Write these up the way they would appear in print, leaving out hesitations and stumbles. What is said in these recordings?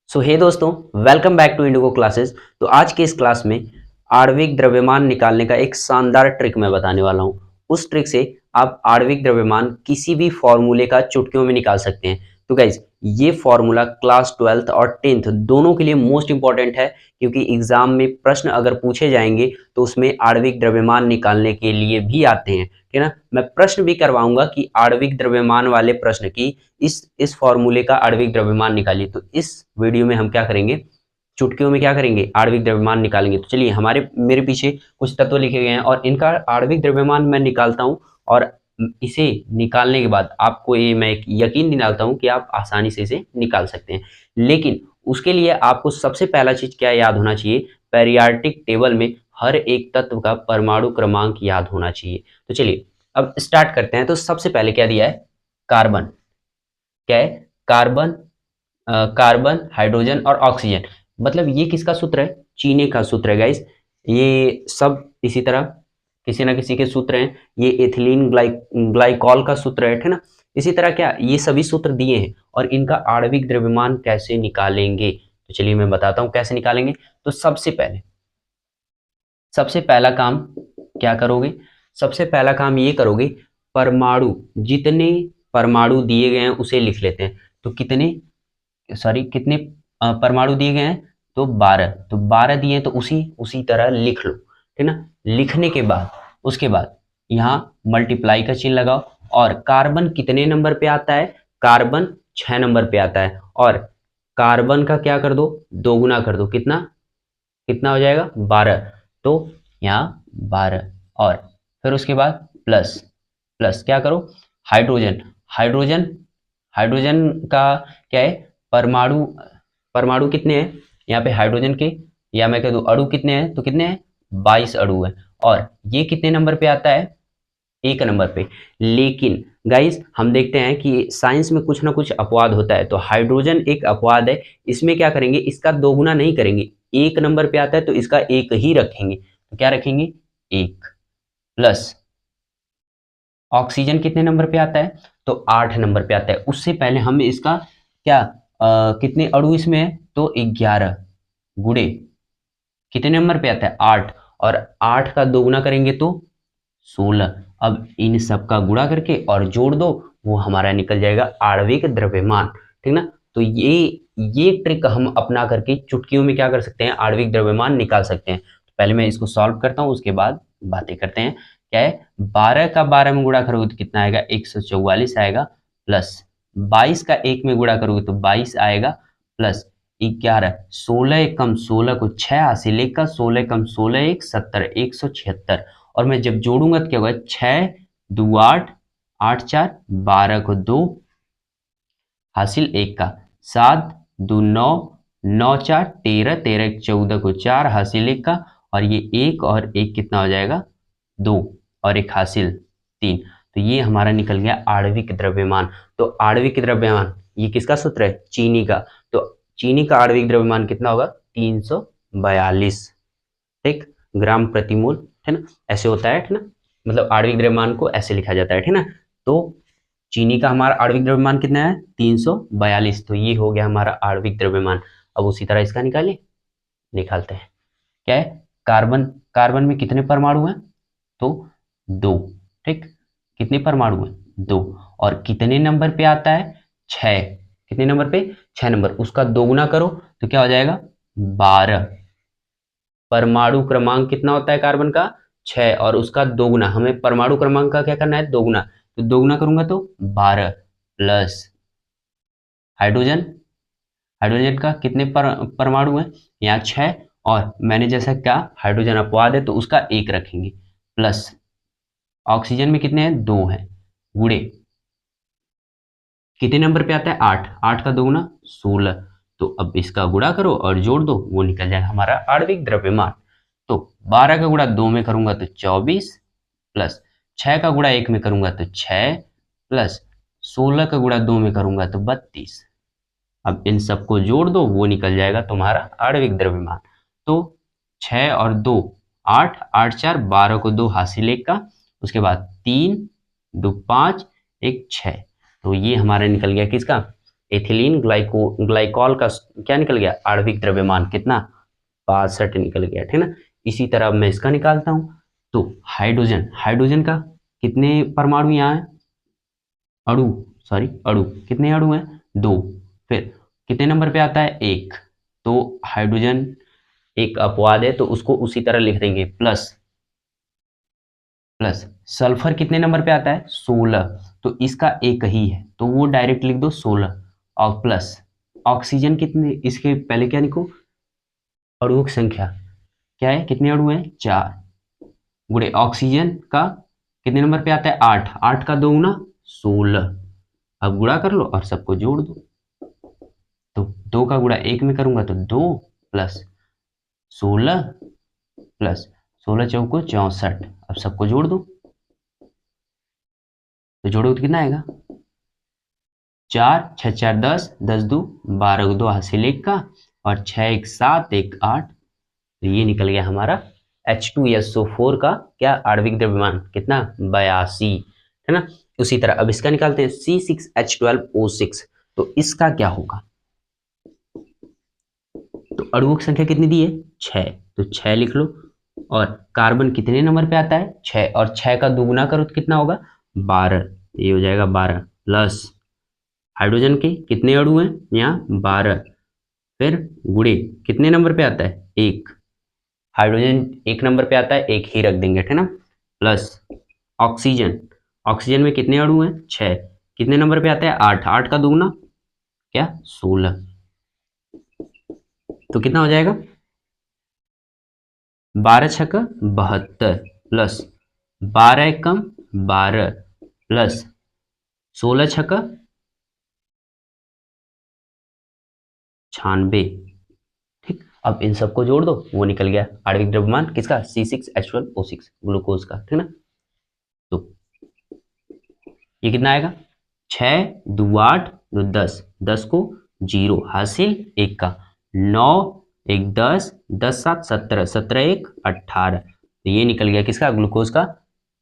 सो hey दोस्तों, welcome back to Indigo classes. तो आज के इस क्लास में आणविक द्रव्यमान निकालने का एक शानदार ट्रिक मैं बताने वाला हूँ। उस ट्रिक से आप आणविक द्रव्यमान किसी भी फॉर्मूले का चुटकियों में निकाल सकते हैं। तो गाइज, ये फॉर्मूला क्लास 12th और 10th दोनों के लिए मोस्ट इंपॉर्टेंट है, क्योंकि एग्जाम में प्रश्न अगर पूछे जाएंगे तो उसमें आणविक द्रव्यमान निकालने के लिए भी आते हैं। ठीक है ना। मैं प्रश्न भी करवाऊंगा कि आणविक द्रव्यमान वाले प्रश्न की इस फॉर्मूले का आणविक द्रव्यमान निकालिए। तो इस वीडियो में हम क्या करेंगे, चुटकियों में क्या करेंगे, आणविक द्रव्यमान निकालेंगे। तो चलिए, मेरे पीछे कुछ तत्व लिखे गए हैं और इनका आणविक द्रव्यमान मैं निकालता हूं, और इसे निकालने के बाद आपको ये मैं एक यकीन दिलाता हूं कि आप आसानी से इसे निकाल सकते हैं। लेकिन उसके लिए आपको सबसे पहला चीज क्या याद होना चाहिए, पेरियोडिक टेबल में हर एक तत्व का परमाणु क्रमांक याद होना चाहिए। तो चलिए अब स्टार्ट करते हैं। तो सबसे पहले क्या दिया है, कार्बन। क्या है, कार्बन। कार्बन, हाइड्रोजन और ऑक्सीजन। मतलब ये किसका सूत्र है, चीनी का सूत्र है गाइस। ये सब इसी तरह किसी ना किसी के सूत्र हैं। ये एथिलीन ग्लाइकॉल का सूत्र है, ठीक है ना। इसी तरह क्या ये सभी सूत्र दिए हैं, और इनका आणविक द्रव्यमान कैसे निकालेंगे, तो चलिए मैं बताता हूं कैसे निकालेंगे। तो सबसे पहला काम क्या करोगे, सबसे पहला काम ये करोगे, परमाणु, जितने परमाणु दिए गए हैं उसे लिख लेते हैं। तो कितने परमाणु दिए गए हैं, तो 12। तो 12 दिए हैं तो उसी उसी तरह लिख लो, ठीक ना। लिखने के बाद उसके बाद यहाँ मल्टीप्लाई का चिन्ह लगाओ। और कार्बन कितने नंबर पे आता है, कार्बन 6 नंबर पे आता है। और कार्बन का क्या कर दो, दोगुना कर दो। कितना कितना हो जाएगा, 12। तो यहाँ 12। और फिर उसके बाद प्लस, प्लस क्या करो, हाइड्रोजन। हाइड्रोजन हाइड्रोजन का क्या है, परमाणु। परमाणु कितने हैं यहाँ पे हाइड्रोजन के, या मैं कह दूं अणु कितने हैं, तो कितने हैं, 22 अणु हैं। और ये कितने नंबर पे आता है, 1 नंबर पे। लेकिन गाइस, हम देखते हैं कि साइंस में कुछ ना कुछ अपवाद होता है। तो हाइड्रोजन एक अपवाद है। इसमें क्या करेंगे, इसका दोगुना नहीं करेंगे। 1 नंबर पे आता है तो इसका 1 ही रखेंगे। तो क्या रखेंगे, 1। प्लस ऑक्सीजन कितने नंबर पे आता है, तो 8 नंबर पे आता है। उससे पहले हम इसका क्या कितने अणु इसमें है, तो 11 गुणे कितने नंबर पे आता है, 8। और 8 का दोगुना करेंगे तो 16। अब इन सब का गुणा करके और जोड़ दो, वो हमारा निकल जाएगा आणविक द्रव्यमान, ठीक ना। तो ये ट्रिक हम अपना करके चुटकियों में क्या कर सकते हैं, आणविक द्रव्यमान निकाल सकते हैं। तो पहले मैं इसको सॉल्व करता हूँ, उसके बाद बातें करते हैं। क्या है, 12 का 12 में गुणा करोगे तो कितना आएगा, 144 आएगा। प्लस 22 का 1 में गुणा करोगे तो 22 आएगा। प्लस 11, 16 कम 16 को 6 हासिल, 1 का 16 कम 16 1 70, 176। और मैं जब जोड़ूंगा तो क्या होगा, 6 2 8, 8 4 12 को 2 हासिल 1 का, 7 2 9, 9 4 13, 13 1 14 को 4 हासिल 1 का। और ये 1 और 1 कितना हो जाएगा, 2, और 1 हासिल 3। तो ये हमारा निकल गया आणविक द्रव्यमान। तो आणविक द्रव्यमान ये किसका सूत्र है, चीनी का। तो चीनी का आणविक द्रव्यमान कितना होगा, 342, ठीक, ग्राम प्रति मोल, है ना। ऐसे होता है, ठीक ना। मतलब आणविक द्रव्यमान को ऐसे लिखा जाता है, ठीक ना। तो चीनी का हमारा आणविक द्रव्यमान कितना है, 342। तो ये हो गया हमारा आणविक द्रव्यमान। अब उसी तरह इसका निकालते हैं। क्या है, कार्बन। कार्बन में कितने परमाणु हैं, तो 2, ठीक। कितने परमाणु हैं, 2। और कितने नंबर पे आता है, 6। कितने नंबर पे, 6 नंबर। उसका दोगुना करो तो क्या हो जाएगा, 12। परमाणु क्रमांक कितना होता है कार्बन का, 6। और उसका दोगुना, हमें परमाणु क्रमांक का क्या करना है, दोगुना। तो दोगुना करूंगा तो 12। Plus hydrogen. हाइड्रोजन का कितने परमाणु है, यहाँ 6। और मैंने जैसा क्या, हाइड्रोजन अपवाद है तो उसका 1 रखेंगे। प्लस ऑक्सीजन में कितने हैं, 2 हैं, गुणे कितने नंबर पे आता है, 8। 8 का दोगुना 16। तो अब इसका गुणा करो और जोड़ दो, वो निकल जाएगा हमारा आणविक द्रव्यमान। तो 12 का गुणा 2 में करूंगा तो 24। प्लस 6 का गुणा 1 में करूंगा तो 6। प्लस 16 का गुणा 2 में करूंगा तो 32। अब इन सबको जोड़ दो, वो निकल जाएगा तुम्हारा आणविक द्रव्यमान। तो 6 और 2 8, 8 4 12 को 2 हासिल 1 का। उसके बाद 3 2 5 1 6। तो ये हमारा निकल गया किसका, एथिलीन ग्लाइकॉल का क्या निकल गया, आणविक द्रव्यमान कितना, 62 निकल गया, ठीक ना। इसी तरह अब मैं इसका निकालता हूं, तो हाइड्रोजन का कितने परमाणु यहाँ है, अणु कितने अणु हैं, 2। फिर कितने नंबर पे आता है, 1। तो हाइड्रोजन एक अपवाद है तो उसको उसी तरह लिख देंगे, प्लस सल्फर कितने नंबर पे आता है, 16। तो इसका एक ही है तो वो डायरेक्ट लिख दो 16, और प्लस ऑक्सीजन कितने, इसके पहले क्या लिखो, अणुओं की संख्या क्या है, कितने अणु हैं, 4, गुणे ऑक्सीजन का कितने नंबर पे आता है, 8, 8 का 2 गुना 16। अब गुणा कर लो और सबको जोड़ दो, तो 2 का गुणा 1 में करूंगा तो 2 प्लस 16 प्लस 16 चौको 64। अब सबको जोड़ दो, तो जोड़ो तो कितना आएगा, 4 6 4 10, 10 2 12, 2 हासिल 1 का, और 6 1 7 1 8। तो ये निकल गया हमारा H2SO4 का क्या, आणविक द्रव्यमान कितना, 82, है ना। उसी तरह अब इसका निकालते हैं C6H12O6, तो इसका क्या होगा, तो अणुओं की संख्या कितनी दी है, 6, तो 6 लिख लो। और कार्बन कितने नंबर पे आता है, 6, और 6 का दुगुना करो तो कितना होगा, 12, ये हो जाएगा 12, प्लस हाइड्रोजन के कितने अणु हैं यहाँ, 12। फिर गुणे कितने नंबर पे आता है, 1, हाइड्रोजन 1 नंबर पे आता है, 1 ही रख देंगे, ठीक ना। प्लस ऑक्सीजन में कितने अणु हैं, 6, कितने नंबर पे आता है, 8, 8 का दुगुना क्या, 16। तो कितना हो जाएगा, 12 छक 72, प्लस 12 एकम 12, प्लस 16 छक 96, ठीक। अब इन सबको जोड़ दो, वो निकल गया आणविक द्रव्यमान किसका, C6H12O6 ग्लूकोज का, ठीक ना। तो ये कितना आएगा, 6 2 8 2 10, 10 को 0 हासिल 1 का, 9 1 10, 10 7 17, 17 1 18। तो ये निकल गया किसका, ग्लूकोज का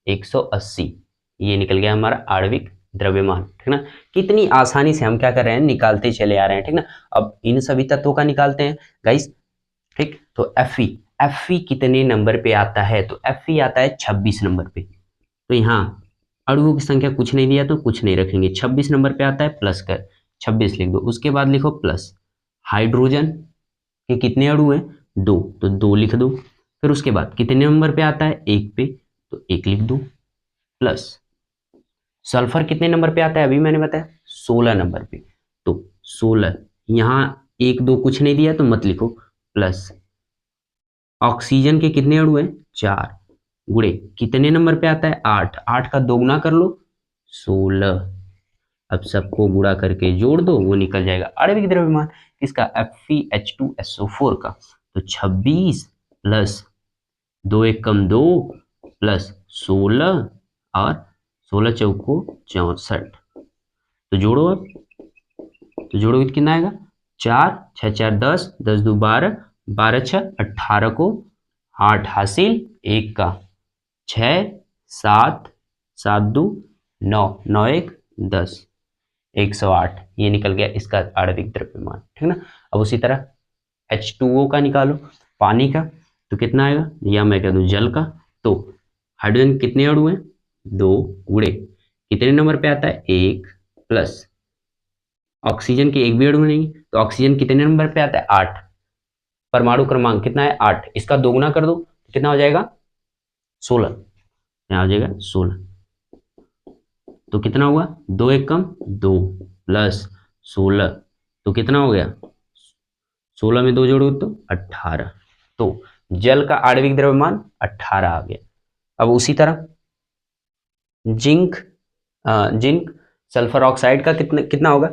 180। ये निकल गया हमारा आणविक द्रव्यमान, ठीक ना। कितनी आसानी से हम क्या कर रहे हैं, निकालते चले आ रहे हैं, ठीक ना। अब इन सभी तत्वों का निकालते हैं गाइस, ठीक। तो Fe कितने नंबर पे आता है, तो Fe आता है 26 नंबर पे। तो यहाँ अणुओं की संख्या कुछ नहीं दिया तो कुछ नहीं रखेंगे, 26 नंबर पे आता है, प्लस कर 26 लिख दो। उसके बाद लिखो प्लस हाइड्रोजन के कितने अणु हैं, 2, तो 2 लिख दो। फिर उसके बाद कितने नंबर पे आता है, 1 पे, तो 1 लिख दो। प्लस सल्फर कितने नंबर पे आता है, अभी मैंने बताया 16 नंबर पे, तो 16, यहाँ 1 2 कुछ नहीं दिया तो मत लिखो। प्लस ऑक्सीजन के कितने अणु हैं, 4, गुणे कितने नंबर पे आता है, 8, 8 का दोगुना कर लो 16। अब सबको गुणा करके जोड़ दो, वो निकल जाएगा आणविक द्रव्यमान किसका, FeH2SO4 का। तो 26 प्लस 2 1 कम 2 प्लस 16, और 16 चौको 64। तो जोड़ो अब, तो जोड़ोगे तो कितना आएगा, 4 6 4 10, 10 2 12, 12 6 18 को 8 हासिल 1 का, 6 7 7 2 9 9 1 10, 108। ये निकल गया इसका आणविक द्रव्यमान, ठीक ना। अब उसी तरह H2O का निकालो, पानी का, तो कितना आएगा, या मैं कह दूं जल का। तो हाइड्रोजन कितने अणु हैं, 2, गुणे कितने नंबर पे आता है, 1, प्लस ऑक्सीजन के एक भी अणु नहीं, तो ऑक्सीजन कितने नंबर पे आता है, 8, परमाणु क्रमांक कितना है, 8, इसका दोगुना कर दो तो कितना हो जाएगा, 16, यहाँ हो जाएगा 16। तो कितना हुआ, 2 1 कम 2 प्लस 16, तो कितना हो गया, 16 में 2 जोड़ो तो 18। तो जल का आणविक द्रव्यमान 18 आ गया। अब उसी तरह जिंक जिंक सल्फर ऑक्साइड का कितना कितना होगा,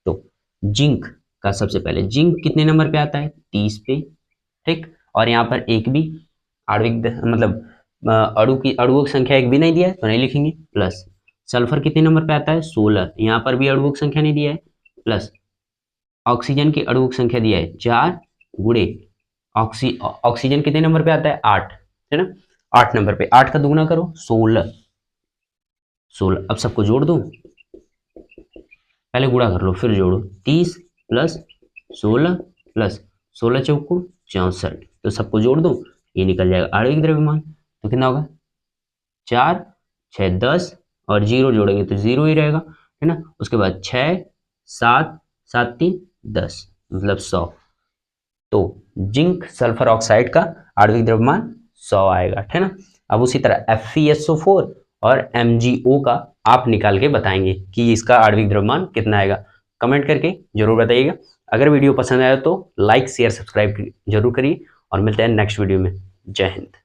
तो जिंक का सबसे पहले जिंक कितने नंबर पे आता है, 30 पे, ठीक। और यहाँ पर एक भी आणविक मतलब अणुओं की संख्या एक भी नहीं दिया है तो नहीं लिखेंगे। प्लस सल्फर कितने नंबर पे आता है, 16, यहाँ पर भी अणुओं की संख्या नहीं दिया है। प्लस ऑक्सीजन की अणुओं की संख्या दिया है 4, गुणे ऑक्सीजन कितने नंबर पे आता है, 8, है ना, 8 नंबर पे, 8 का दुगुना करो 16। अब सबको जोड़ दो, पहले गुणा कर लो फिर जोड़ो। 30 प्लस 16 प्लस 16 चौको 64, तो सबको जोड़ दो, ये निकल जाएगा आणविक द्रव्यमान। तो कितना होगा 4 6 10 और 0 जोड़ेंगे तो 0 ही रहेगा, है ना। उसके बाद 6 7 7 3 10 मतलब 100। तो जिंक सल्फर ऑक्साइड का आणविक द्रव्यमान 100 आएगा, है ना। अब उसी तरह FeSO4 और MgO का आप निकाल के बताएंगे कि इसका आणविक द्रव्यमान कितना आएगा। कमेंट करके जरूर बताइएगा। अगर वीडियो पसंद आया तो लाइक शेयर सब्सक्राइब जरूर करिए और मिलते हैं नेक्स्ट वीडियो में। जय हिंद।